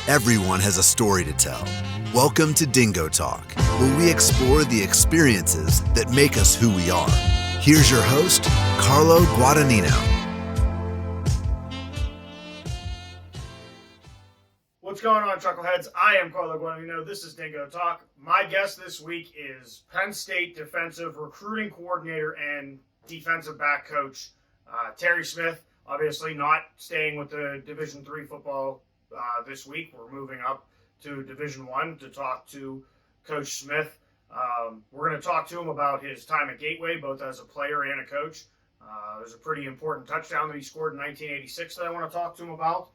Everyone has a story to tell. Welcome to Dingo Talk, where we explore the experiences that make us who we are. Here's your host, Carlo Guadagnino. What's going on, Chuckleheads? I am Carlo Guadagnino. This is Dingo Talk. My guest this week is Penn State defensive recruiting coordinator and defensive back coach Terry Smith. Obviously not staying with the Division III football this week. We're moving up to Division I to talk to Coach Smith. We're going to talk to him about his time at Gateway, both as a player and a coach. There's a pretty important touchdown that he scored in 1986 that I want to talk to him about.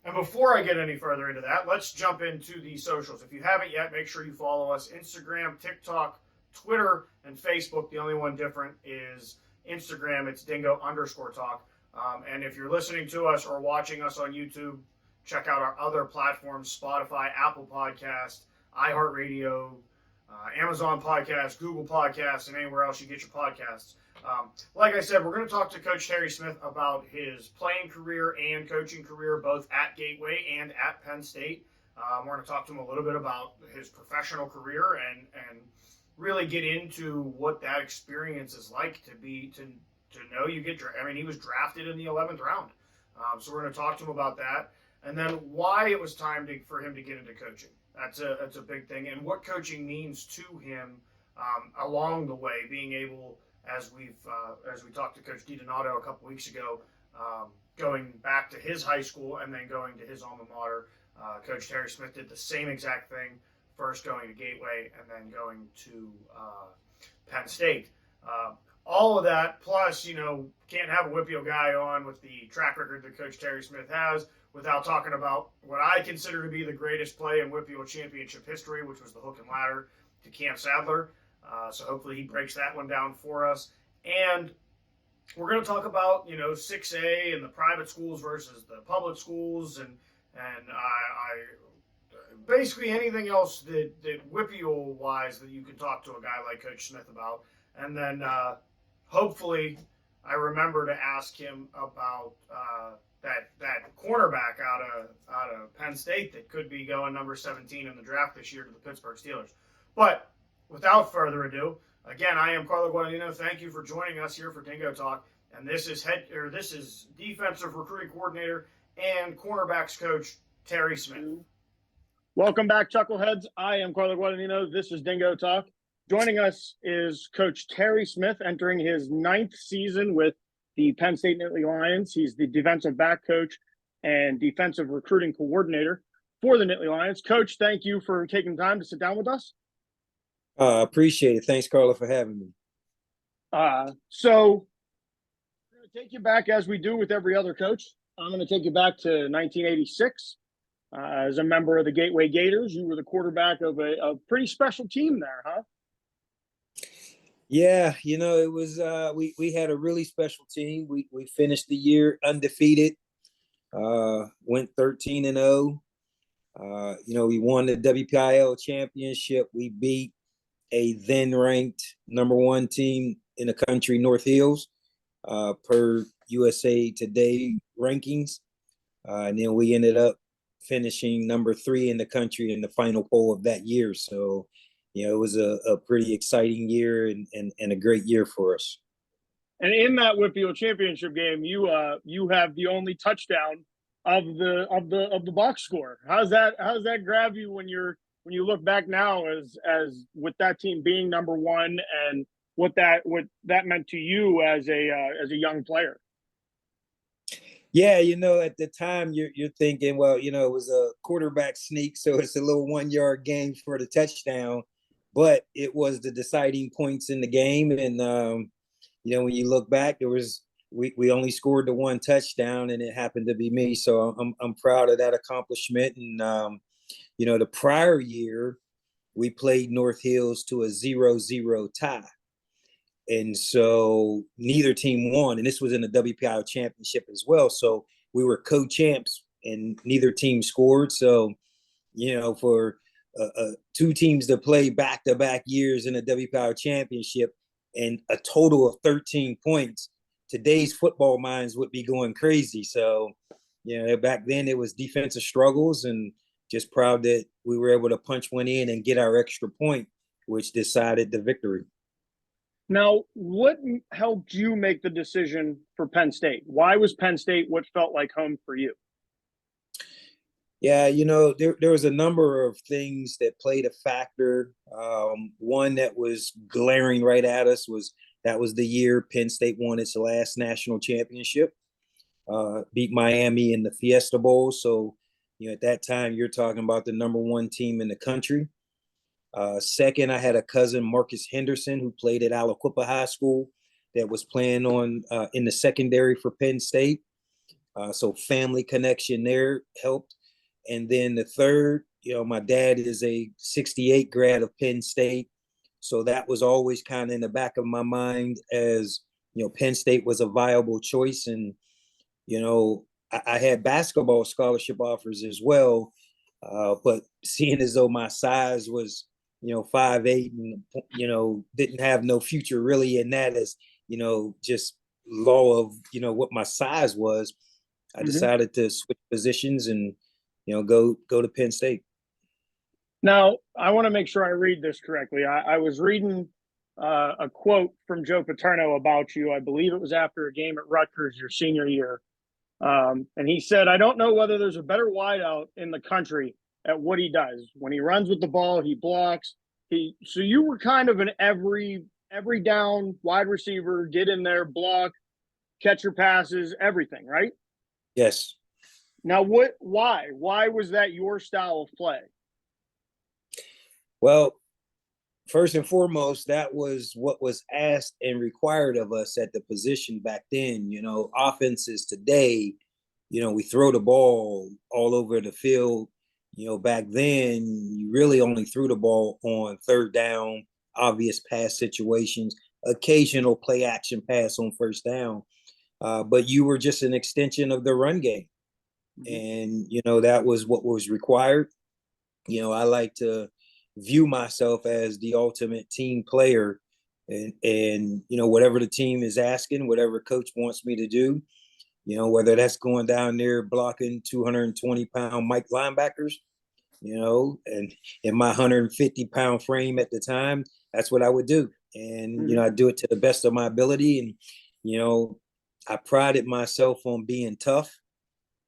And before I get any further into that, let's jump into the socials. If you haven't yet, make sure you follow us: Instagram, TikTok, Twitter, and Facebook. The only one different is Instagram. It's Dingo_Talk. And if you're listening to us or watching us on YouTube, check out our other platforms: Spotify, Apple Podcast, iHeartRadio, Amazon Podcast, Google Podcasts, and anywhere else you get your podcasts. Like I said, we're going to talk to Coach Terry Smith about his playing career and coaching career, both at Gateway and at Penn State. We're going to talk to him a little bit about his professional career and really get into what that experience is like to know you get drafted. I mean, he was drafted in the 11th round. So we're going to talk to him about that, and then why it was time for him to get into coaching. That's a big thing, and what coaching means to him along the way, being able, as we talked to Coach DiDonato a couple weeks ago, going back to his high school and then going to his alma mater. Coach Terry Smith did the same exact thing, first going to Gateway and then going to Penn State. All of that, plus, can't have a WPIAL guy on with the track record that Coach Terry Smith has without talking about what I consider to be the greatest play in WPIAL championship history, which was the hook and ladder to Cam Sadler. So hopefully he breaks that one down for us. And we're going to talk about, 6A and the private schools versus the public schools and I basically anything else that WPIAL-wise that you can talk to a guy like Coach Smith about. And then hopefully I remember to ask him about that cornerback out of Penn State that could be going number 17 in the draft this year to the Pittsburgh Steelers. But without further ado, again, I am Carlo Guadagnino. Thank you for joining us here for Dingo Talk. And this is defensive recruiting coordinator and cornerbacks coach Terry Smith. Welcome back, Chuckleheads. I am Carlo Guadagnino. This is Dingo Talk. Joining us is Coach Terry Smith, entering his 9th season with the Penn State Nittany Lions. He's the defensive back coach and defensive recruiting coordinator for the Nittany Lions. Coach, thank you for taking time to sit down with us. Appreciate it. Thanks, Carlo, for having me. So I'm going to take you back, as we do with every other coach. I'm going to take you back to 1986. As a member of the Gateway Gators, you were the quarterback of a pretty special team there, huh? Yeah, it was we had a really special team. We finished the year undefeated, went 13-0. We won the WPIAL championship. We beat a then ranked number 1 team in the country, North Hills, per USA Today rankings. And then we ended up finishing number 3 in the country in the final poll of that year. So, it was a pretty exciting year and a great year for us. And in that WPIAL championship game, you have the only touchdown of the box score. How's that grab you when you look back now as with that team being number 1 and what that meant to you as a young player? Yeah, at the time you're thinking, well, it was a quarterback sneak, so it's a little 1-yard game for the touchdown, but it was the deciding points in the game. And when you look back, we only scored the 1 touchdown, and it happened to be me. So I'm proud of that accomplishment. And the prior year we played North Hills to a 0-0 tie. And so neither team won, and this was in the WPIAL championship as well. So we were co-champs, and neither team scored. So, for 2 teams to play back-to-back years in the WPIAL championship and a total of 13 points, today's football minds would be going crazy. So, Back then it was defensive struggles, and just proud that we were able to punch one in and get our extra point, which decided the victory. Now, what helped you make the decision for Penn State? Why was Penn State what felt like home for you? Yeah, there was a number of things that played a factor. One that was glaring right at us was the year Penn State won its last national championship, beat Miami in the Fiesta Bowl. So, at that time, you're talking about the number one team in the country. Second, I had a cousin, Marcus Henderson, who played at Aliquippa High School, that was playing in the secondary for Penn State. So family connection there helped. And then the third, my dad is a 68 grad of Penn State. So that was always kind of in the back of my mind as, Penn State was a viable choice. And, I had basketball scholarship offers as well. But seeing as though my size was, 5'8", and, didn't have no future really in that as, just law of, what my size was, I decided to switch positions and, go to Penn State. Now, I want to make sure I read this correctly. I was reading a quote from Joe Paterno about you. I believe it was after a game at Rutgers your senior year. And he said, "I don't know whether there's a better wideout in the country at what he does. When he runs with the ball, he blocks. So you were kind of an every down wide receiver, get in there, block, catch your passes, everything, right?" Yes. Now, why was that your style of play? Well, first and foremost, that was what was asked and required of us at the position back then. Offenses today, we throw the ball all over the field. Back then, you really only threw the ball on third down, obvious pass situations, occasional play action pass on first down. But you were just an extension of the run game. And, that was what was required. I like to view myself as the ultimate team player, and whatever the team is asking, whatever coach wants me to do, whether that's going down there blocking 220-pound Mike linebackers, and in my 150-pound frame at the time, that's what I would do. And, I do it to the best of my ability. And, I prided myself on being tough.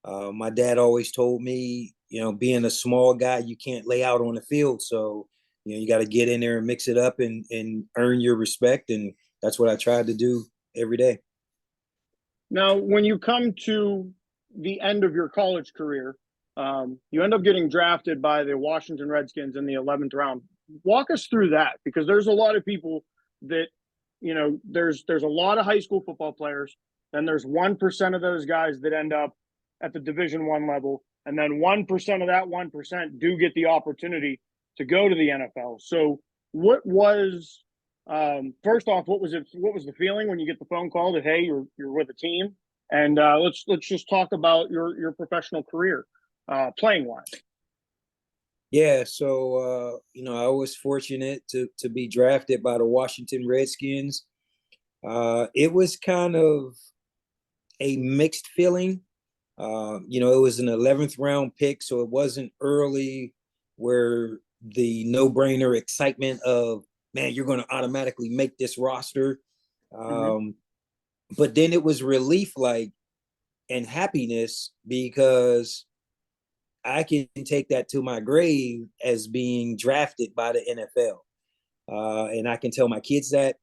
My dad always told me, being a small guy, you can't lay out on the field. So, you got to get in there and mix it up and earn your respect. And that's what I tried to do every day. Now, when you come to the end of your college career, you end up getting drafted by the Washington Redskins in the 11th round. Walk us through that, because there's a lot of people that, there's a lot of high school football players. Then there's 1% of those guys that end up at the Division I level. And then 1% of that 1% do get the opportunity to go to the NFL. So what was, first off, what was the feeling when you get the phone call that, hey, you're with a team? And let's just talk about your professional career, playing wise. Yeah, so I was fortunate to be drafted by the Washington Redskins. It was kind of a mixed feeling. It was an 11th round pick, so it wasn't early where the no-brainer excitement of, man, you're going to automatically make this roster. But then it was relief, and happiness, because I can take that to my grave as being drafted by the NFL. And I can tell my kids that.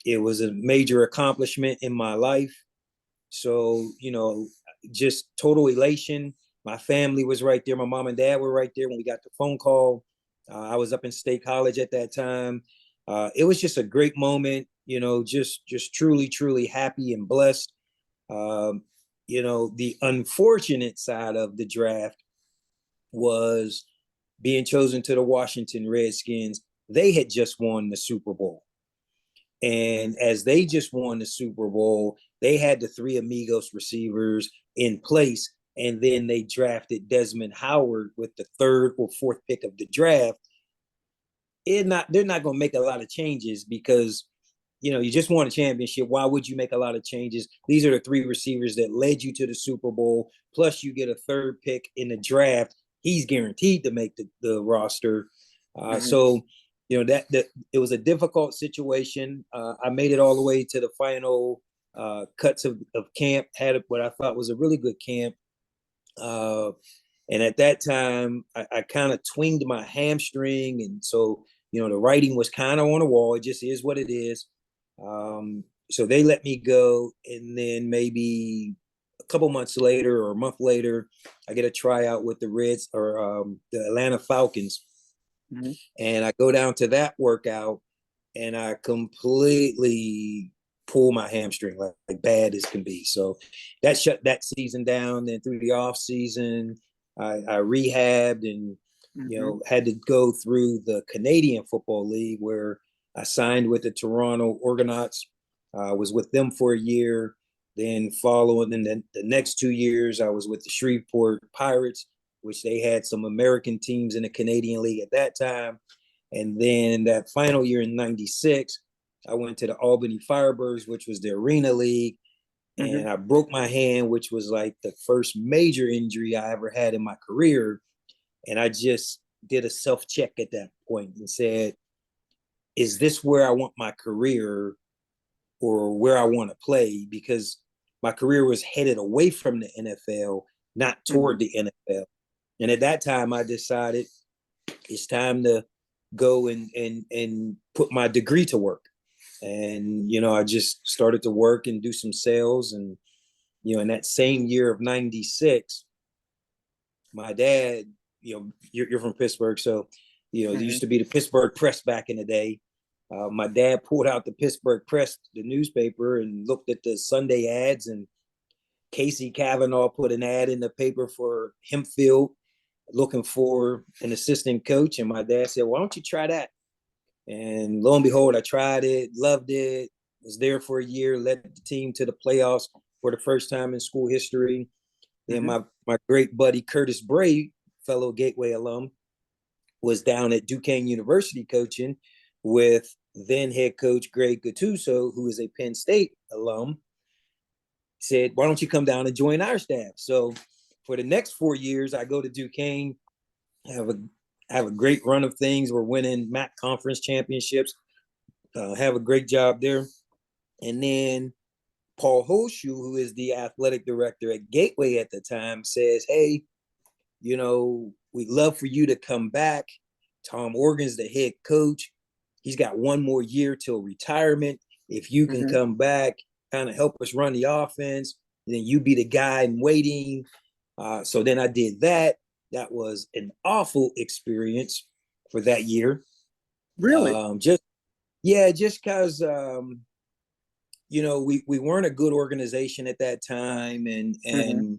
It was a major accomplishment in my life. So, just total elation. My family was right there. My mom and dad were right there when we got the phone call. I was up in State College at that time. It was just a great moment, just truly, truly happy and blessed. The unfortunate side of the draft was being chosen to the Washington Redskins. They had just won the Super Bowl. And as they just won the Super Bowl, they had the three Amigos receivers in place. And then they drafted Desmond Howard with the third or fourth pick of the draft. They're not going to make a lot of changes, because you just won a championship. Why would you make a lot of changes? These are the three receivers that led you to the Super Bowl. Plus, you get a third pick in the draft. He's guaranteed to make the roster. So, that it was a difficult situation. I made it all the way to the final cuts of camp. Had what I thought was a really good camp. And at that time, I kind of twinged my hamstring, and so the writing was kind of on the wall. It just is what it is. So they let me go, and then maybe a couple months later or a month later, I get a tryout with the Reds or the Atlanta Falcons, and I go down to that workout, and I completely pull my hamstring like bad as can be. So that shut that season down. Then through the off season, I rehabbed and had to go through the Canadian Football League where I signed with the Toronto Argonauts. I was with them for a year. Then following the next 2 years, I was with the Shreveport Pirates, which they had some American teams in the Canadian League at that time. And then that final year in '96, I went to the Albany Firebirds, which was the Arena League. And I broke my hand, which was like the first major injury I ever had in my career. And I just did a self-check at that point and said, is this where I want my career or where I want to play? Because my career was headed away from the NFL, not toward the NFL. And at that time, I decided it's time to go and put my degree to work. And, I just started to work and do some sales. And, in that same year of '96, my dad, you're from Pittsburgh. So, there used to be the Pittsburgh Press back in the day. My dad pulled out the Pittsburgh Press, the newspaper, and looked at the Sunday ads. And Casey Kavanaugh put an ad in the paper for Hempfield looking for an assistant coach. And my dad said, why don't you try that? And lo and behold, I tried it, loved it, was there for a year, led the team to the playoffs for the first time in school history. Then my great buddy, Curtis Bray, fellow Gateway alum, was down at Duquesne University coaching with then head coach Greg Gattuso, who is a Penn State alum. Said, why don't you come down and join our staff? So for the next 4 years, I go to Duquesne, have a great run of things. We're winning MAC conference championships, have a great job there. And then Paul Holschuh, who is the athletic director at Gateway at the time, says, hey, we'd love for you to come back. Tom Organ's the head coach. He's got one more year till retirement. If you can come back, kind of help us run the offense, then you be the guy in waiting. So then I did that. That was an awful experience for that year. Really? Just because, we weren't a good organization at that time. And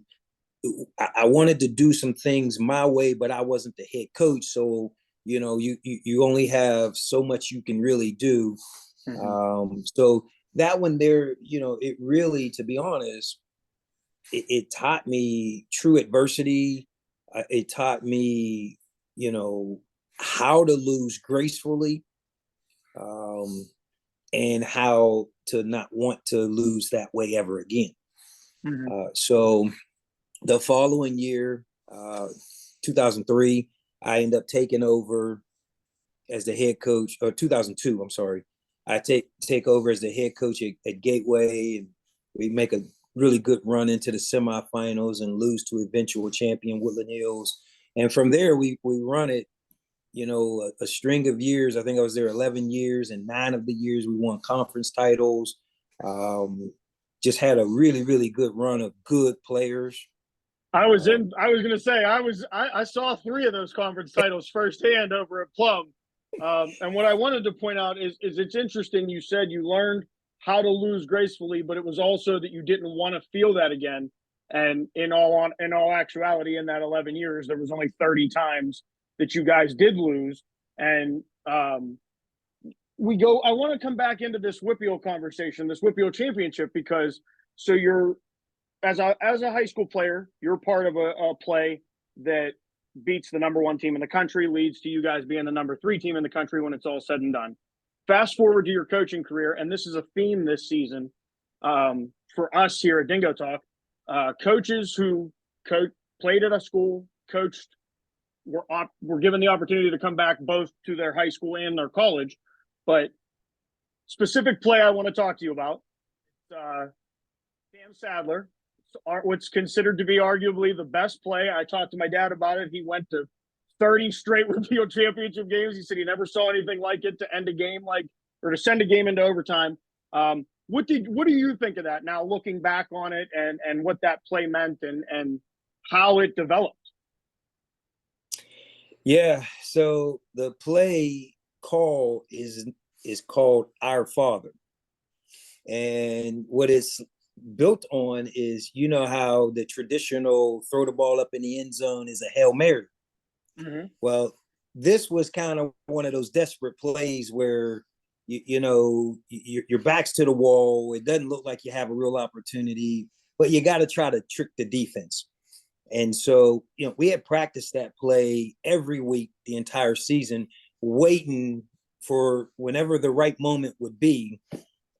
I wanted to do some things my way, but I wasn't the head coach. So, you only have so much you can really do. So that one there, it really, to be honest, it taught me true adversity. It taught me, how to lose gracefully, and how to not want to lose that way ever again. So the following year, 2003, I end up taking over as the head coach, or 2002, I'm sorry. I take over as the head coach at Gateway, and we make a really good run into the semifinals and lose to eventual champion Woodland Hills. And from there, we run it, a string of years. I think I was there 11 years, and 9 of the years we won conference titles. Just had a really, really good run of good players. I was going to say, I saw 3 of those conference titles firsthand over at Plum. And what I wanted to point out is it's interesting. You said you learned how to lose gracefully, but it was also that you didn't want to feel that again. And in all actuality, in that 11 years, there was only 30 times that you guys did lose. And I want to come back into this WPIAL conversation, this WPIAL championship, because so you're, as a high school player, you're part of a play that beats the number 1 team in the country, leads to you guys being the number 3 team in the country when it's all said and done. fast forward to your coaching career, and this is a theme this season for us here at Dingo Talk. Coaches who played at a school, coached, were given the opportunity to come back both to their high school and their college. But specific play I want to talk to you about, Cam Sadler, what's considered to be arguably the best play. I talked to my dad about it. He went to 30 straight Reveal championship games. He said he never saw anything like it to end a game or to send a game into overtime. What do you think of that now, looking back on it, and what that play meant and how it developed? Yeah, so the play call is called Our Father. And what it's built on is, you know how the traditional throw the ball up in the end zone is a Hail Mary. Mm-hmm. Well, this was kind of one of those desperate plays where your back's to the wall. It doesn't look like you have a real opportunity, but you got to try to trick the defense. And so, we had practiced that play every week the entire season, waiting for whenever the right moment would be.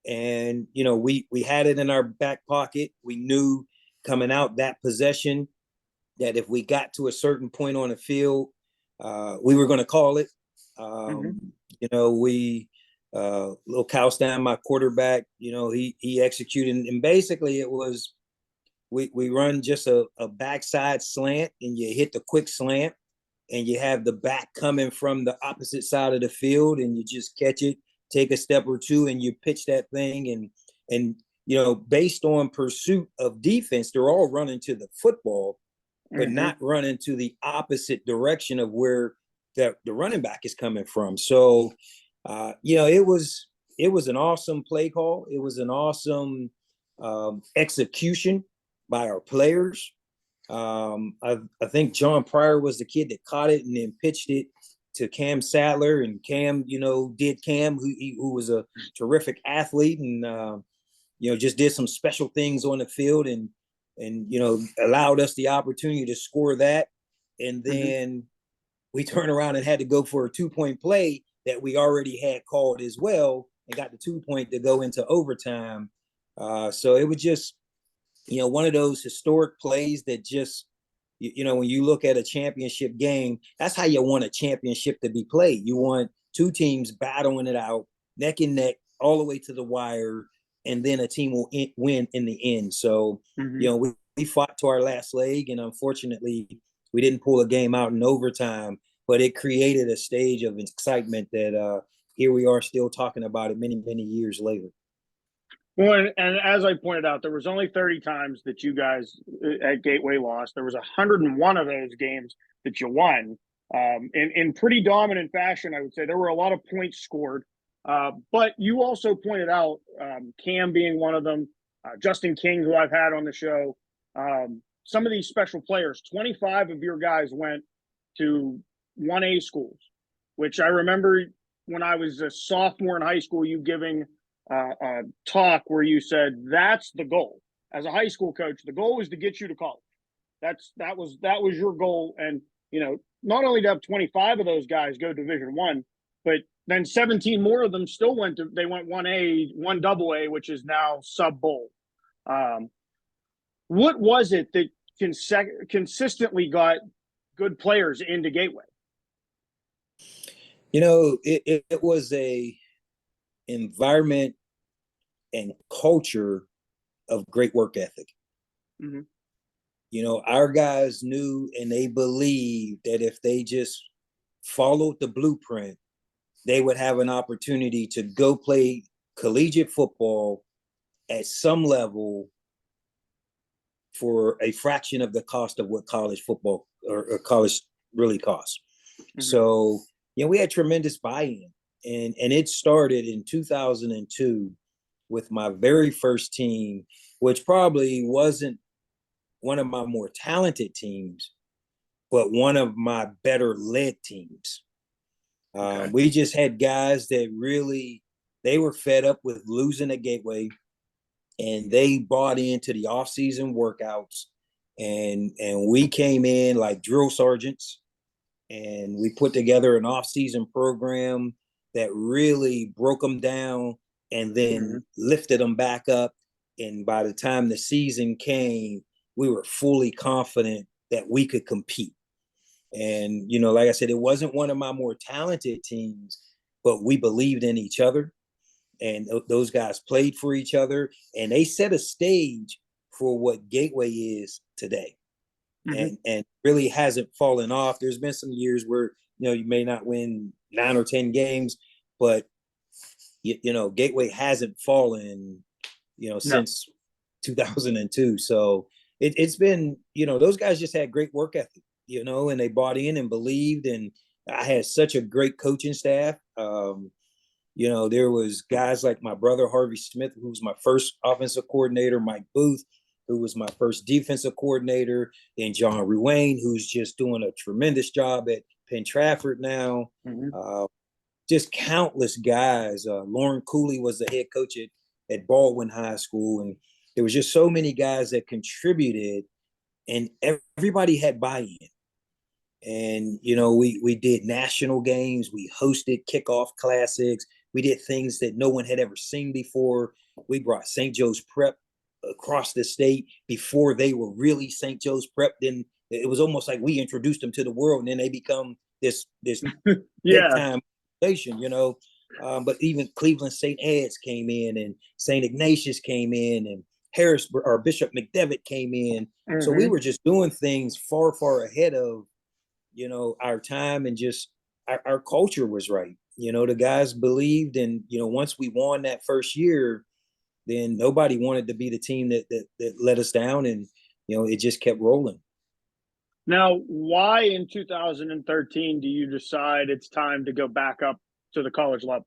And, we had it in our back pocket. We knew coming out that possession that if we got to a certain point on the field, we were going to call it. Little Cowstown, my quarterback, he executed. And basically it was, we run just a backside slant, and you hit the quick slant, and you have the back coming from the opposite side of the field, and you just catch it, take a step or two, and you pitch that thing. And based on pursuit of defense, they're all running to the football, but not running to the opposite direction of where the running back is coming from. So, it was an awesome play call. It was an awesome execution by our players. I think John Pryor was the kid that caught it and then pitched it to Cam Sadler, and Cam, did Cam, who was a terrific athlete, and just did some special things on the field, and allowed us the opportunity to score that. And then we turned around and had to go for a 2-point play that we already had called as well, and got the 2-point to go into overtime. So it was just, one of those historic plays that just, when you look at a championship game, that's how you want a championship to be played. You want two teams battling it out, neck and neck, all the way to the wire, and then a team will win in the end. So, we fought to our last leg, and unfortunately, we didn't pull a game out in overtime, but it created a stage of excitement that here we are still talking about it many, many years later. Well, and as I pointed out, there was only 30 times that you guys at Gateway lost. There was 101 of those games that you won in pretty dominant fashion, I would say. There were a lot of points scored. But you also pointed out Cam being one of them, Justin King, who I've had on the show. Some of these special players, 25 of your guys went to 1A schools, which I remember when I was a sophomore in high school, you giving a talk where you said that's the goal. As a high school coach, the goal was to get you to college. That was your goal. And, not only to have 25 of those guys go Division I, but then 17 more of them still went 1A, 1AA, which is now sub bowl. What was it that consistently got good players into Gateway? It was a environment and culture of great work ethic. Our guys knew and they believed that if they just followed the blueprint, they would have an opportunity to go play collegiate football at some level for a fraction of the cost of what college football or college really costs. So, we had tremendous buy-in, and it started in 2002 with my very first team, which probably wasn't one of my more talented teams, but one of my better led teams. We just had guys that really, they were fed up with losing at Gateway, and they bought into the off-season workouts, and we came in like drill sergeants, and we put together an off-season program that really broke them down and then lifted them back up. And by the time the season came, we were fully confident that we could compete. And, like I said, it wasn't one of my more talented teams, but we believed in each other. And those guys played for each other. And they set a stage for what Gateway is today. And really hasn't fallen off. There's been some years where, you may not win 9 or 10 games, but, Gateway hasn't fallen, since 2002. So it's been, those guys just had great work ethic, and they bought in and believed. And I had such a great coaching staff. There was guys like my brother, Harvey Smith, who was my first offensive coordinator, Mike Booth, who was my first defensive coordinator, and John Ruane, who's just doing a tremendous job at Penn Trafford now. Just countless guys. Lauren Cooley was the head coach at Baldwin High School. And there was just so many guys that contributed, and everybody had buy-in. And, we did national games. We hosted kickoff classics. We did things that no one had ever seen before. We brought St. Joe's Prep across the state before they were really St. Joe's Prep. Then it was almost like we introduced them to the world, and then they become this big time station, but even Cleveland St. Ed's came in, and St. Ignatius came in, and Harrisburg or Bishop McDevitt came in. So we were just doing things far, far ahead of, our time, and just our culture was right. The guys believed, and, once we won that first year, then nobody wanted to be the team that let us down, and, it just kept rolling. Now, why in 2013 do you decide it's time to go back up to the college level?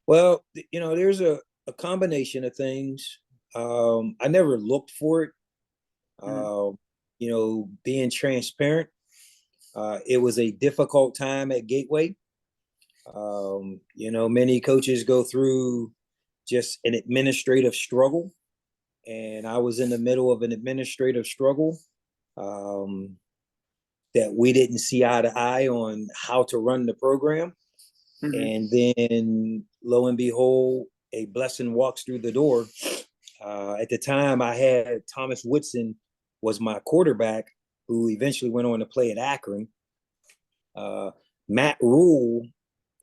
Well, there's a combination of things. I never looked for it. Being transparent, it was a difficult time at Gateway. Many coaches go through just an administrative struggle, and I was in the middle of an administrative struggle that we didn't see eye to eye on how to run the program. And then lo and behold, a blessing walks through the door. At the time, I had Thomas Woodson was my quarterback, who eventually went on to play at Akron. Matt Rule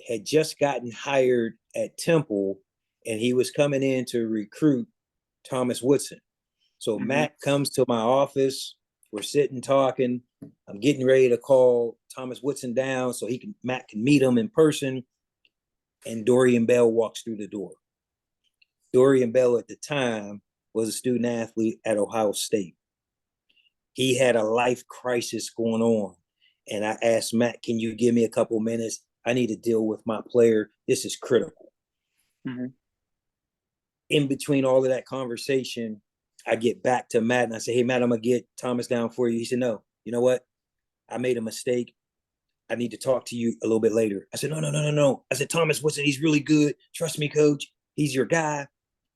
had just gotten hired at Temple, and he was coming in to recruit Thomas Woodson. So Matt comes to my office. We're sitting talking. I'm getting ready to call Thomas Woodson down so Matt can meet him in person. And Dorian Bell walks through the door. Dorian Bell at the time was a student athlete at Ohio State. He had a life crisis going on. And I asked Matt, can you give me a couple minutes? I need to deal with my player. This is critical. In between all of that conversation, I get back to Matt and I say, hey, Matt, I'm going to get Thomas down for you. He said, no, you know what? I made a mistake. I need to talk to you a little bit later. I said, no. I said, Thomas Woodson, he's really good. Trust me, coach. He's your guy.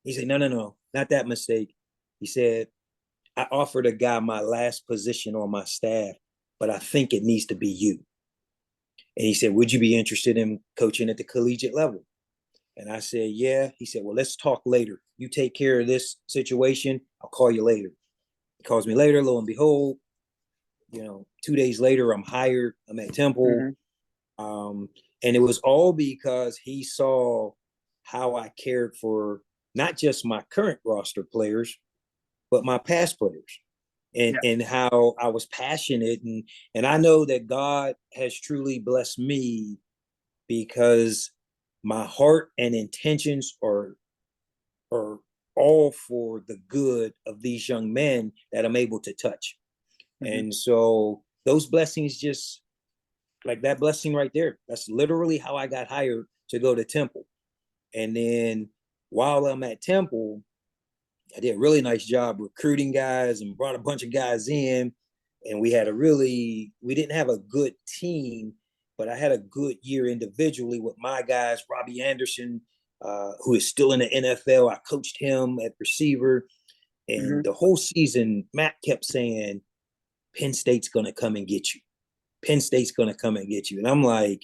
He said, no, not that mistake. He said, I offered a guy my last position on my staff, but I think it needs to be you. And he said, would you be interested in coaching at the collegiate level? And I said, yeah. He said, well, let's talk later. You take care of this situation. I'll call you later. He calls me later. Lo and behold, 2 days later, I'm hired. I'm at Temple. And it was all because he saw how I cared for not just my current roster players, but my past players, and how I was passionate. And I know that God has truly blessed me because my heart and intentions are all for the good of these young men that I'm able to touch. And so those blessings, just like that blessing right there, that's literally how I got hired to go to Temple. And then while I'm at Temple, I did a really nice job recruiting guys and brought a bunch of guys in. And we didn't have a good team, but I had a good year individually with my guys. Robbie Anderson, who is still in the NFL, I coached him at receiver. And the whole season, Matt kept saying, Penn State's going to come and get you. Penn State's going to come and get you. And I'm like,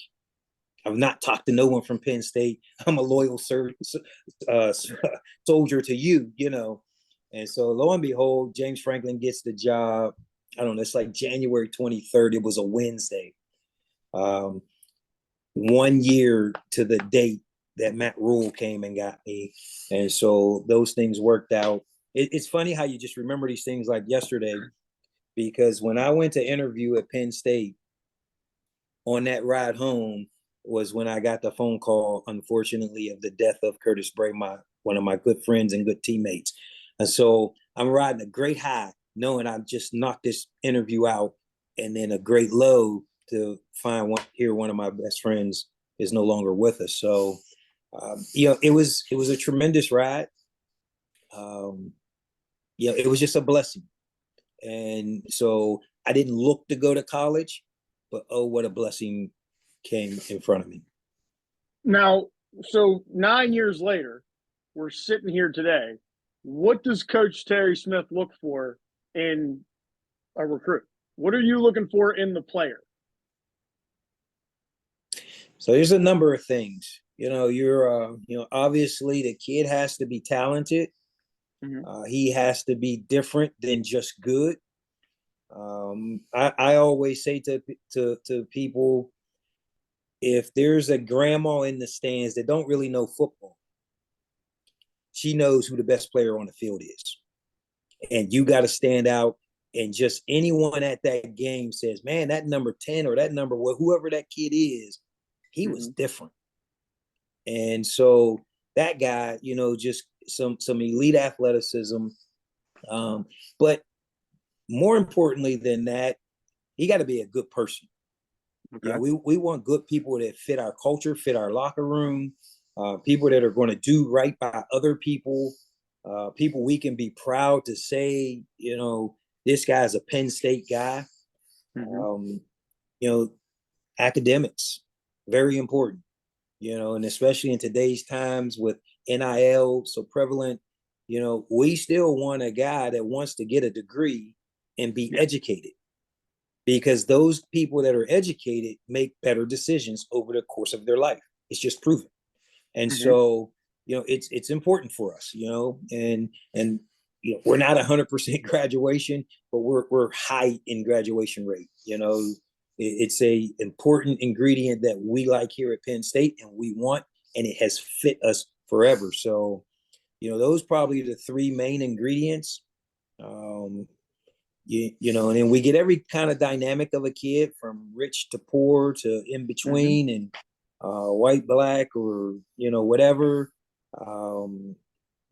I've not talked to no one from Penn State. I'm a loyal uh, soldier to you, you know. And so lo and behold, James Franklin gets the job. I don't know, it's like January 23rd. It was a Wednesday. 1 year to the date that Matt Rule came and got me. And so those things worked out. It's funny how you just remember these things like yesterday, because when I went to interview at Penn State, on that ride home was when I got the phone call, unfortunately, of the death of Curtis Bray, one of my good friends and good teammates. And so I'm riding a great high, knowing I've just knocked this interview out, and then a great low to hear one of my best friends is no longer with us. So, it was a tremendous ride. It was just a blessing. And so I didn't look to go to college, but oh, what a blessing came in front of me. Now, so 9 years later, we're sitting here today. What does Coach Terry Smith look for in a recruit? What are you looking for in the player? So there's a number of things. Obviously the kid has to be talented. Mm-hmm. He has to be different than just good. I always say to people, if there's a grandma in the stands that don't really know football, she knows who the best player on the field is. And you got to stand out, and just anyone at that game says, man, that number 10 or that number, whoever that kid is, he was different. And so that guy, just some elite athleticism. But more importantly than that, he got to be a good person. Okay. We want good people that fit our culture, fit our locker room, people that are going to do right by other people, people we can be proud to say, this guy's a Penn State guy. Mm-hmm. Academics, very important, and especially in today's times with NIL so prevalent, we still want a guy that wants to get a degree and be educated, because those people that are educated make better decisions over the course of their life. It's just proven. And so, it's important for us, and we're not 100% graduation, but we're high in graduation rate. It's a important ingredient that we like here at Penn State, and we want, and it has fit us forever. So, those probably the three main ingredients. And then we get every kind of dynamic of a kid, from rich to poor to in between, and white, black, or whatever.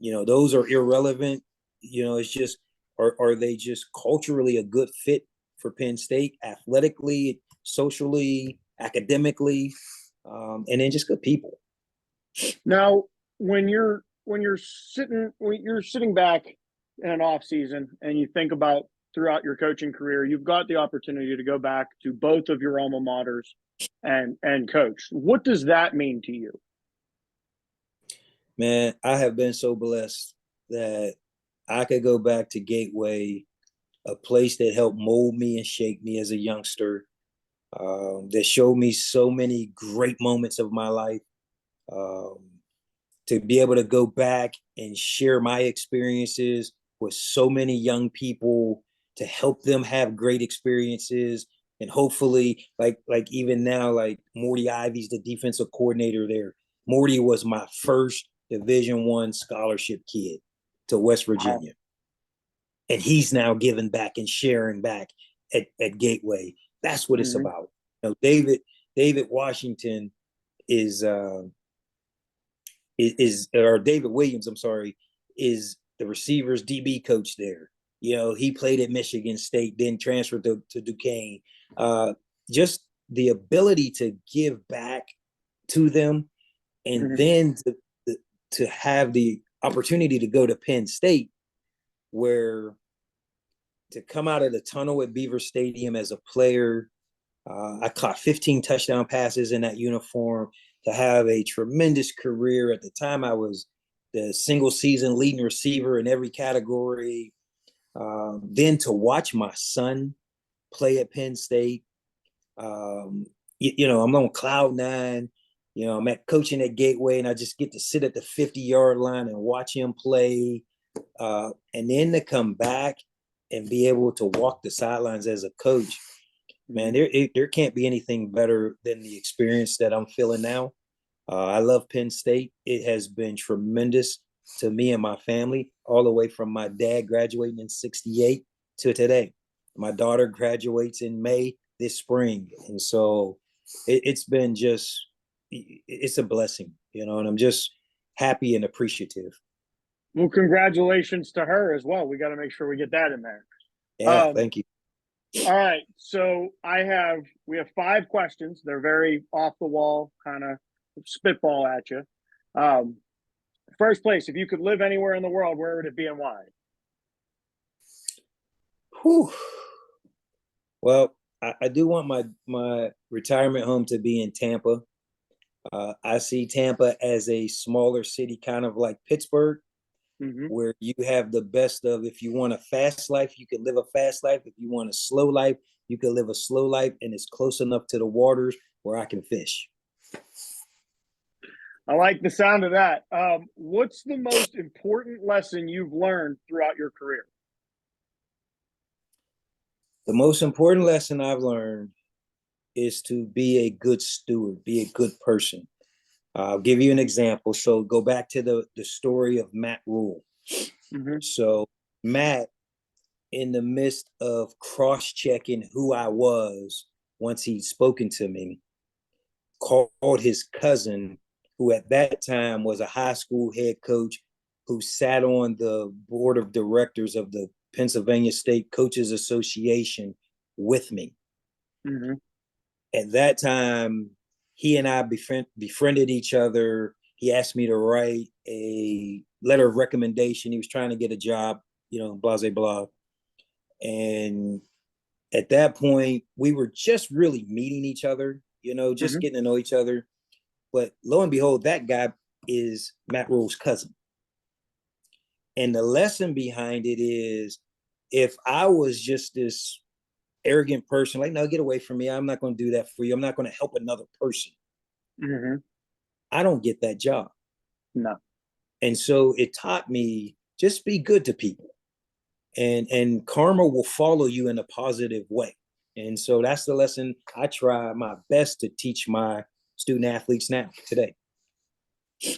Those are irrelevant. It's just, are they just culturally a good fit for Penn State, athletically, socially, academically, and then just good people. Now, when you're sitting back in an off season and you think about throughout your coaching career, you've got the opportunity to go back to both of your alma maters and coach. What does that mean to you? Man, I have been so blessed that I could go back to Gateway, a place that helped mold me and shape me as a youngster, that showed me so many great moments of my life. To be able to go back and share my experiences with so many young people, to help them have great experiences, and hopefully, like even now, like Morty Ivy's the defensive coordinator there. Morty was my first Division I scholarship kid to West Virginia. Wow. And he's now giving back and sharing back at Gateway. That's what it's about. David Washington or David Williams, I'm sorry, is the receivers DB coach there. He played at Michigan State, then transferred to Duquesne. Just the ability to give back to them, and then to have the opportunity to go to Penn State, where to come out of the tunnel at Beaver Stadium as a player, I caught 15 touchdown passes in that uniform, to have a tremendous career. At the time, I was the single season leading receiver in every category. Then to watch my son play at Penn State, I'm on cloud nine. I'm at coaching at Gateway, and I just get to sit at the 50-yard line and watch him play. And then to come back and be able to walk the sidelines as a coach, man, there can't be anything better than the experience that I'm feeling now. I love Penn State. It has been tremendous to me and my family, all the way from my dad graduating in '68 to today. My daughter graduates in May this spring. And so it's been it's a blessing, and I'm just happy and appreciative. Well, congratulations to her as well. We got to make sure we get that in there. Yeah, thank you. All right. So we have 5 questions. They're very off the wall, kind of spitball at you. First place, if you could live anywhere in the world, where would it be and why? Whew. Well, I do want my retirement home to be in Tampa. I see Tampa as a smaller city, kind of like Pittsburgh, where you have the best of, if you want a fast life, you can live a fast life. If you want a slow life, you can live a slow life, and it's close enough to the waters where I can fish. I like the sound of that. What's the most important lesson you've learned throughout your career? The most important lesson I've learned is to be a good steward, be a good person. I'll give you an example. So go back to the story of Matt Rule. So Matt, in the midst of cross-checking who I was once he'd spoken to me, called his cousin, who at that time was a high school head coach who sat on the board of directors of the Pennsylvania State Coaches Association with me. At that time, he and I befriended each other. He asked me to write a letter of recommendation. He was trying to get a job, blah, blah, blah. And at that point, we were just really meeting each other, just getting to know each other. But lo and behold, that guy is Matt Rule's cousin. And the lesson behind it is, if I was just this arrogant person, like, no, get away from me, I'm not going to do that for you, I'm not going to help another person, I don't get that job. No. And so it taught me, just be good to people, and karma will follow you in a positive way. And so that's the lesson I try my best to teach my student athletes now today.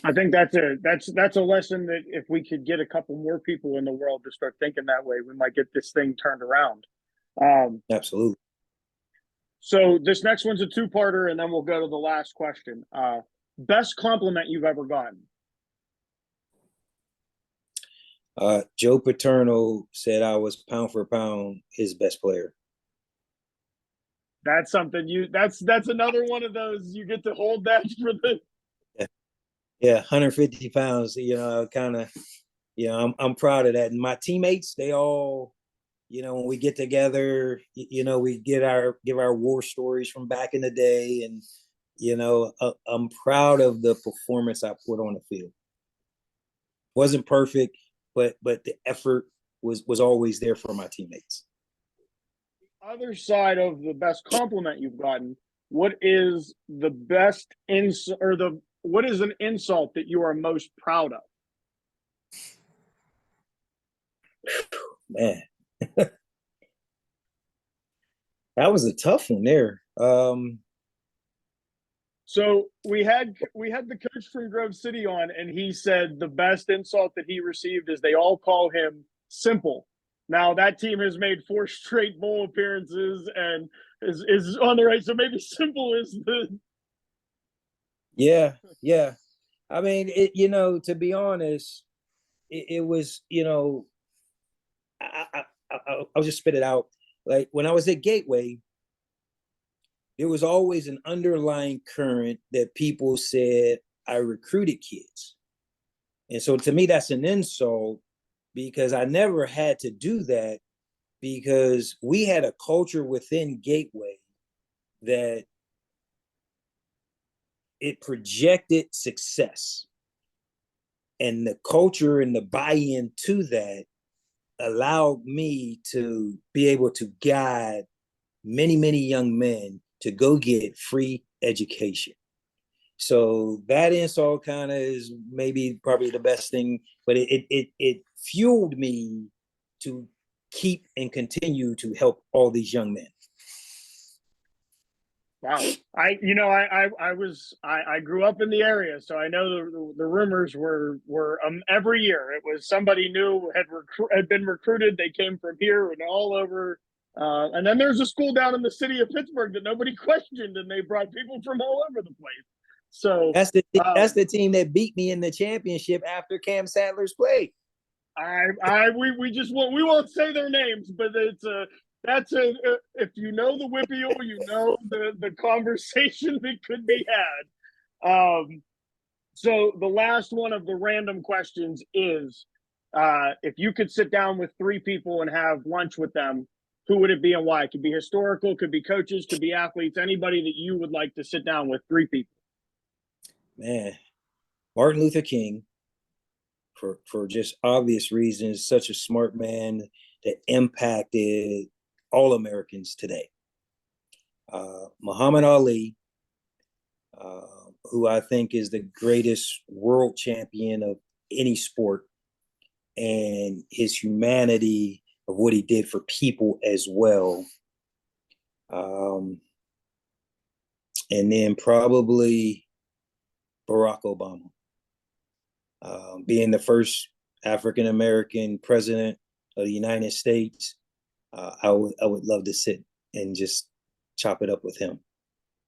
I think that's a lesson that if we could get a couple more people in the world to start thinking that way, we might get this thing turned around. Absolutely. So this next one's a 2-parter, and then we'll go to the last question. Best compliment you've ever gotten? Joe Paterno said I was pound for pound his best player. That's something that's another one of those, you get to hold that for the. Yeah, 150 pounds, kind of, I'm proud of that. And my teammates, they all, when we get together, we give our war stories from back in the day. And, I'm proud of the performance I put on the field. Wasn't perfect, but the effort was always there for my teammates. Other side of the best compliment you've gotten, what is the best what is an insult that you are most proud of? Man, that was a tough one there. So we had the coach from Grove City on, and he said the best insult that he received is they all call him Simple. Now that team has made 4 straight bowl appearances and is on the right. So maybe Simple is the. Yeah. I mean, to be honest, it was, I'll just spit it out. Like, when I was at Gateway, there was always an underlying current that people said I recruited kids. And so to me, that's an insult, because I never had to do that, because we had a culture within Gateway that it projected success. And the culture and the buy-in to that allowed me to be able to guide many, many young men to go get free education. So that insult kind of is maybe probably the best thing, but it fueled me to keep and continue to help all these young men. Wow. I grew up in the area, so I know the rumors were every year it was somebody new had been recruited. They came from here and all over. And then there's a school down in the city of Pittsburgh that nobody questioned, and they brought people from all over the place. So that's the team that beat me in the championship after Cam Sadler's play. We won't say their names, but if you know the Whippeal, you know the conversation that could be had. So the last one of the random questions is, if you could sit down with three people and have lunch with them, who would it be and why? It could be historical, could be coaches, could be athletes, anybody that you would like to sit down with. Three people. Man, Martin Luther King, for just obvious reasons, such a smart man that impacted all Americans today. Muhammad Ali, who I think is the greatest world champion of any sport, and his humanity of what he did for people as well. And then probably Barack Obama, being the first African-American president of the United States. I would love to sit and just chop it up with him.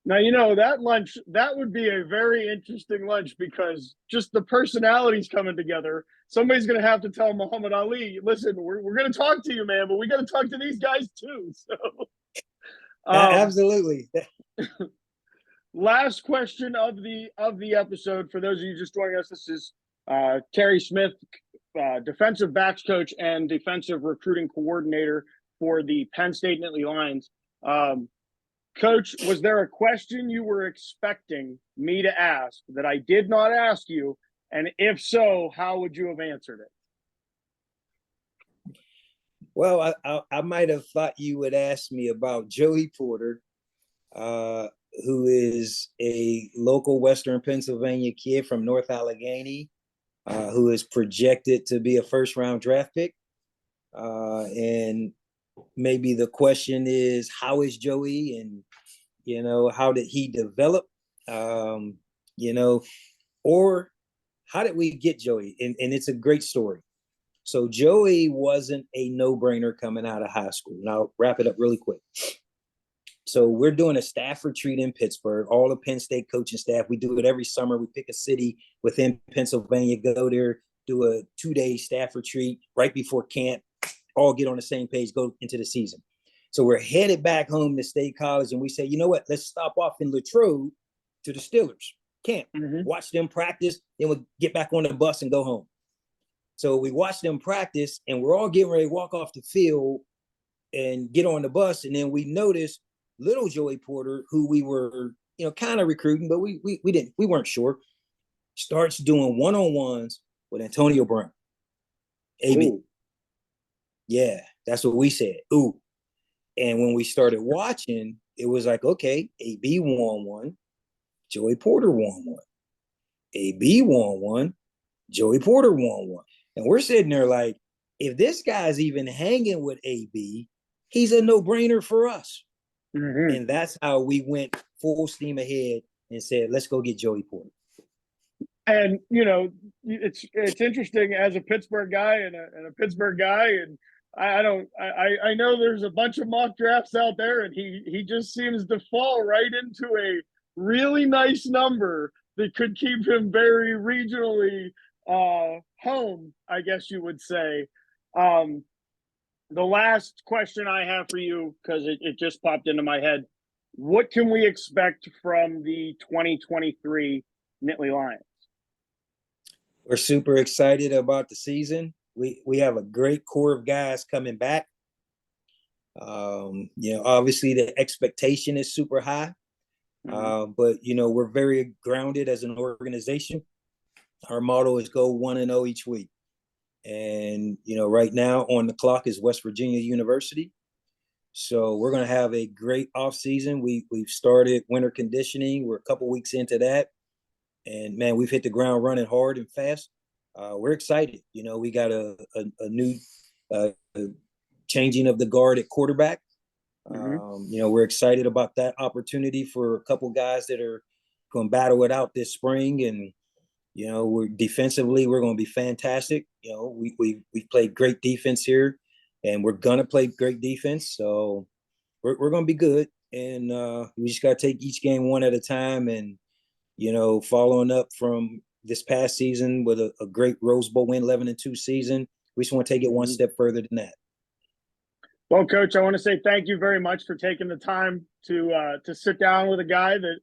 Now, that would be a very interesting lunch, because just the personalities coming together. Somebody's going to have to tell Muhammad Ali, listen, we're going to talk to you, man, but we got to talk to these guys too. So, absolutely. Last question of the episode for those of you just joining us. This is Terry Smith, defensive backs coach and defensive recruiting coordinator for the Penn State Nittany Lions. Coach, was there a question you were expecting me to ask that I did not ask you? And if so, how would you have answered it? Well, I might have thought you would ask me about Joey Porter, who is a local Western Pennsylvania kid from North Allegheny, who is projected to be a first-round draft pick. And maybe the question is, how is Joey, and how did he develop, or how did we get Joey? And it's a great story. So Joey wasn't a no-brainer coming out of high school. And I'll wrap it up really quick. So we're doing a staff retreat in Pittsburgh, all the Penn State coaching staff. We do it every summer. We pick a city within Pennsylvania, go there, do a 2-day staff retreat right before camp, all get on the same page, go into the season. So we're headed back home to State College, and we say, you know what, let's stop off in Latrobe to the Steelers camp, watch them practice, then we'll get back on the bus and go home. So we watch them practice, and we're all getting ready to walk off the field and get on the bus, and then we notice little Joey Porter, who we were, kind of recruiting, but we weren't sure, starts doing one-on-ones with Antonio Brown. AB. Ooh. Yeah, that's what we said. Ooh. And when we started watching, it was like, okay, AB won one, Joey Porter won one. AB won one, Joey Porter won one. And we're sitting there like, if this guy's even hanging with AB, he's a no-brainer for us. Mm-hmm. And that's how we went full steam ahead and said, let's go get Joey Porter. And, it's interesting as a Pittsburgh guy and a Pittsburgh guy, and I know there's a bunch of mock drafts out there, and he just seems to fall right into a really nice number that could keep him very regionally home, I guess you would say. The last question I have for you, because it just popped into my head, what can we expect from the 2023 Nittany Lions? We're super excited about the season. We have a great core of guys coming back. Obviously the expectation is super high, but we're very grounded as an organization. Our motto is go 1-0 each week. And, right now on the clock is West Virginia University. So we're going to have a great off season. We've started winter conditioning. We're a couple weeks into that. And man, we've hit the ground running hard and fast. We're excited. We got a new changing of the guard at quarterback. We're excited about that opportunity for a couple guys that are going to battle it out this spring. And, we're defensively, we're going to be fantastic. We played great defense here, and we're going to play great defense. So we're going to be good. And we just got to take each game one at a time. And, following up from this past season with a great Rose Bowl win, 11-2 season, we just want to take it one step further than that. Well, Coach, I want to say thank you very much for taking the time to sit down with a guy that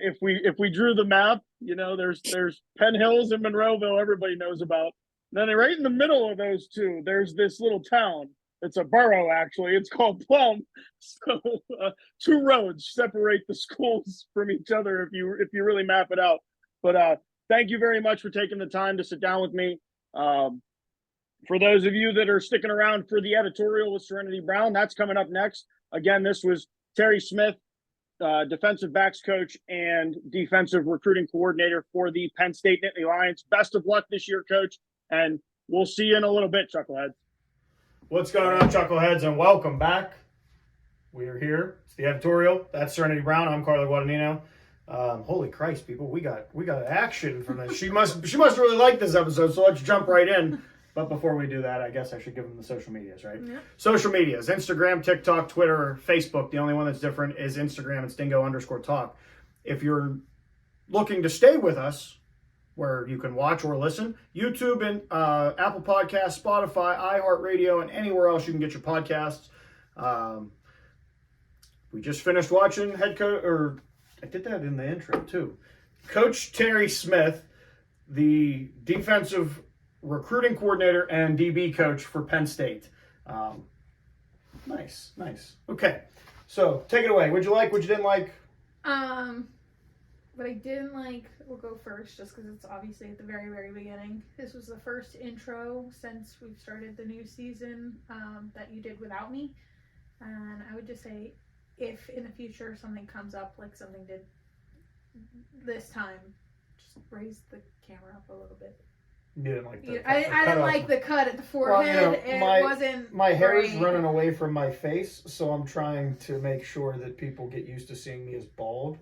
if we drew the map, there's Penn Hills and Monroeville everybody knows about. Then right in the middle of those two, there's this little town. It's a borough, actually. It's called Plum. So 2 roads separate the schools from each other if you really map it out. But thank you very much for taking the time to sit down with me. For those of you that are sticking around for the editorial with Serenity Brown, that's coming up next. Again, this was Terry Smith, defensive backs coach and defensive recruiting coordinator for the Penn State Nittany Lions. Best of luck this year, Coach, and we'll see you in a little bit, Chuckleheads. What's going on, Chuckleheads, and welcome back. We are here. It's the editorial. That's Serenity Brown. I'm Carla Guadagnino. Holy Christ, people, we got action from this. She must really like this episode, so let's jump right in. But before we do that, I guess I should give them the social medias, right? Yeah. Social medias, Instagram, TikTok, Twitter, Facebook. The only one that's different is Instagram. It's Dingo_talk. If you're looking to stay with us, where you can watch or listen, YouTube and Apple Podcasts, Spotify, iHeartRadio, and anywhere else you can get your podcasts. We just finished watching I did that in the intro too. Coach Terry Smith, the defensive recruiting coordinator and DB coach for Penn State. Nice. Okay, so take it away. What'd you like? What you didn't like? What I didn't like, we'll go first just because it's obviously at the very, very beginning. This was the first intro since we've started the new season that you did without me. And I would just say, if in the future something comes up like something did this time, just raise the camera up a little bit. You didn't like the I didn't like the cut at the forehead. Well, my hair is running away from my face, so I'm trying to make sure that people get used to seeing me as bald.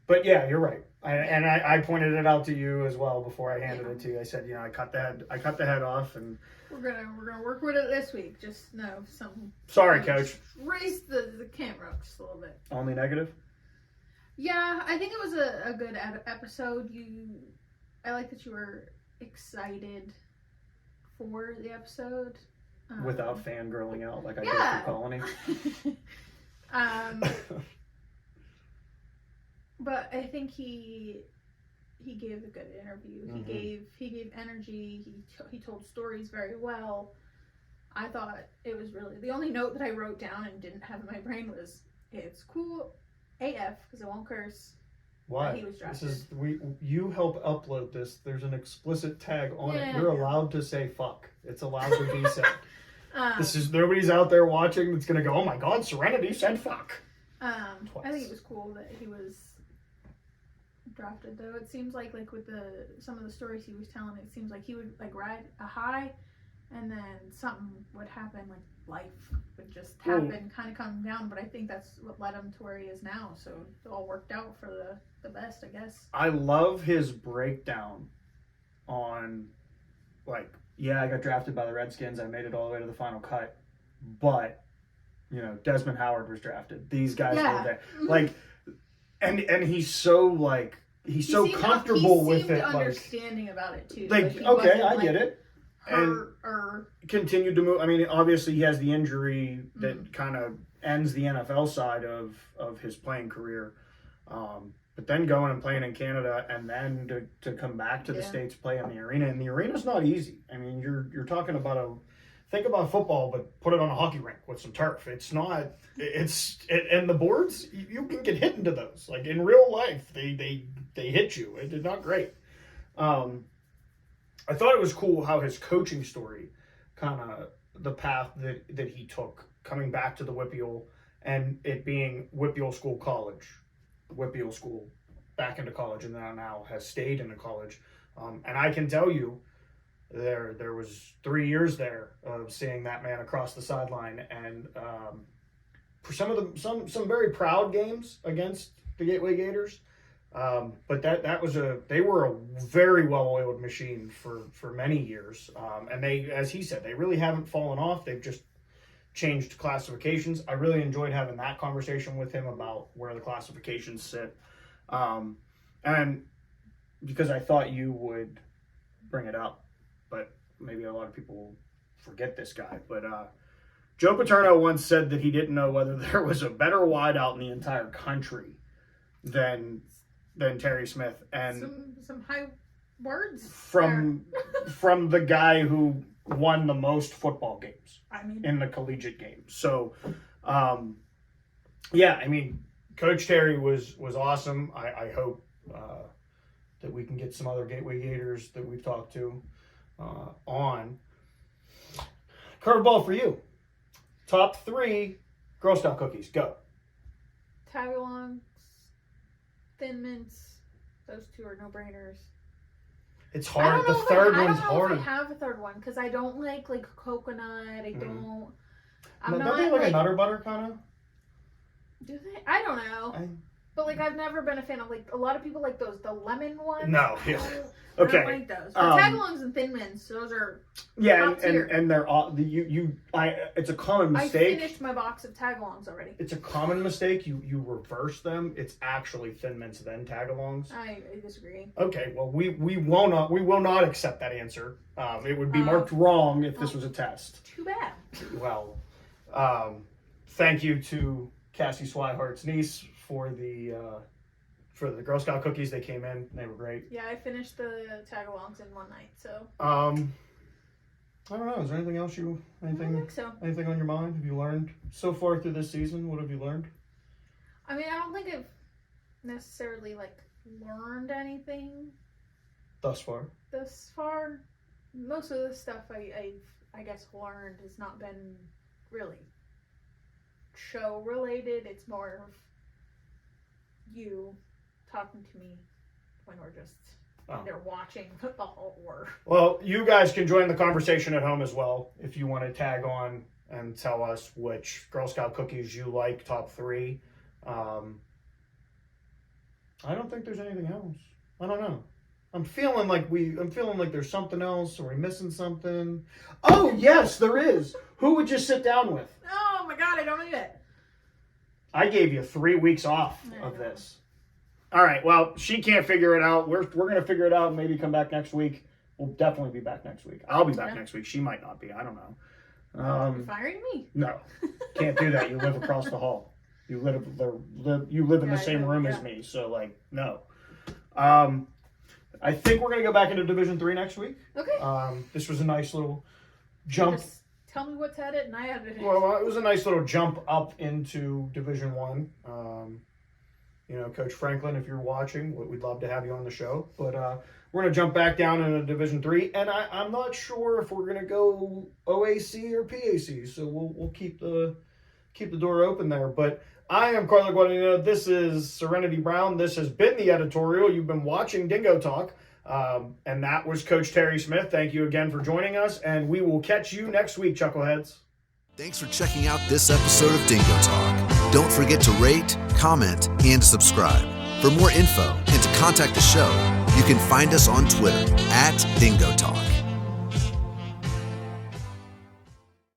But yeah, you're right. I pointed it out to you as well before I handed it to you. I said, I cut the head off, and we're gonna work with it this week. Just know some. Sorry, Coach. Raise the camera up just a little bit. Only negative? Yeah, I think it was a good episode. I like that you were excited for the episode. Without fangirling out like I did for Colony. But I think he gave a good interview. Mm-hmm. He gave energy. He told stories very well. I thought it was really, the only note that I wrote down and didn't have in my brain was, it's cool AF because I won't curse. Why? He was drafted. You help upload this. There's an explicit tag on it. You're allowed to say fuck. It's allowed to be said. Nobody's out there watching that's gonna go, oh my god, Serenity said fuck. I think it was cool that he was drafted, though. It seems like with some of the stories he was telling, it seems like he would ride a high, and then something would happen, life would just happen, kind of come down. But I think that's what led him to where he is now. So it all worked out for the best, I guess. I love his breakdown on, I got drafted by the Redskins. I made it all the way to the final cut, but Desmond Howard was drafted. These guys were there. And he's so he's so comfortable with it. Understanding about it too. Okay, I get it. And continued to move. I mean, obviously he has the injury that kind of ends the NFL side of his playing career. But then going and playing in Canada, and then to come back to the States, play in the arena. And the arena's not easy. I mean, you're talking about think about football, but put it on a hockey rink with some turf. It's not. And the boards, you can get hit into those. In real life, they hit you. It's not great. I thought it was cool how his coaching story, kind of the path that he took, coming back to the WPIAL, and it being WPIAL School College, WPIAL School back into college and now has stayed in the college. And I can tell you, there was 3 years there of seeing that man across the sideline, and for some very proud games against the Gateway Gators. But they were a very well-oiled machine for many years. And they, as he said, they really haven't fallen off. They've just changed classifications. I really enjoyed having that conversation with him about where the classifications sit. And because I thought you would bring it up, but maybe a lot of people forget this guy. But Joe Paterno once said that he didn't know whether there was a better wideout in the entire country than Terry Smith, and some high words from the guy who won the most football games in the collegiate game. So, yeah, I mean, Coach Terry was awesome. I hope that we can get some other Gateway Gators that we've talked to on. Curveball for you. Top 3 Girl Scout cookies. Go. Tagalongs, Thin Mints. Those 2 are no-brainers. It's hard. The third one's hard. I don't know if I have a third one because I don't like coconut. I don't. Don't they like a Nutter Butter kind of? Do they? I don't know. But I've never been a fan of a lot of people like those, the lemon ones. No, yeah. I Okay. don't like those. But Tagalongs and Thin Mints, those are and they're all it's a common mistake. I finished my box of Tagalongs already. It's a common mistake. You reverse them. It's actually Thin Mints then Tagalongs. I disagree. Okay, well we will not accept that answer. It would be marked wrong if this was a test. Too bad. Well, thank you to Cassie Swihart's niece for the Girl Scout cookies. They came in. They were great. Yeah, I finished the Tagalongs in one night. So. I don't know. Is there anything else I don't think so. Anything on your mind? Have you learned so far through this season? What have you learned? I mean, I don't think I've necessarily learned anything Thus far. Most of the stuff I guess learned has not been really show related. It's more of you talking to me when we're just either watching football or. Well, you guys can join the conversation at home as well if you want to tag on and tell us which Girl Scout cookies you like, top 3. I don't think there's anything else. I don't know. I'm feeling like there's something else. Are we missing something? Oh yes, there is. Who would you sit down with? Oh my God, I don't need it. I gave you 3 weeks off of this. All right. Well, she can't figure it out. We're gonna figure it out and maybe come back next week. We'll definitely be back next week. I'll be back next week. She might not be. I don't know. You're firing me? No, can't do that. You live across the hall. You live in the same room as me. So no. I think we're gonna go back into Division 3 next week. Okay. This was a nice little jump. Just tell me what to edit and I edit it. Well, it was a nice little jump up into Division 1. Coach Franklin, if you're watching, we'd love to have you on the show. But we're going to jump back down into Division 3. And I'm not sure if we're going to go OAC or PAC. So we'll keep the door open there. But I am Carlo Guadagnino. This is Serenity Brown. This has been the editorial. You've been watching Dingo Talk. And that was Coach Terry Smith. Thank you again for joining us. And we will catch you next week, Chuckleheads. Thanks for checking out this episode of Dingo Talk. Don't forget to rate, comment, and subscribe. For more info and to contact the show, you can find us on Twitter @Dingo Talk.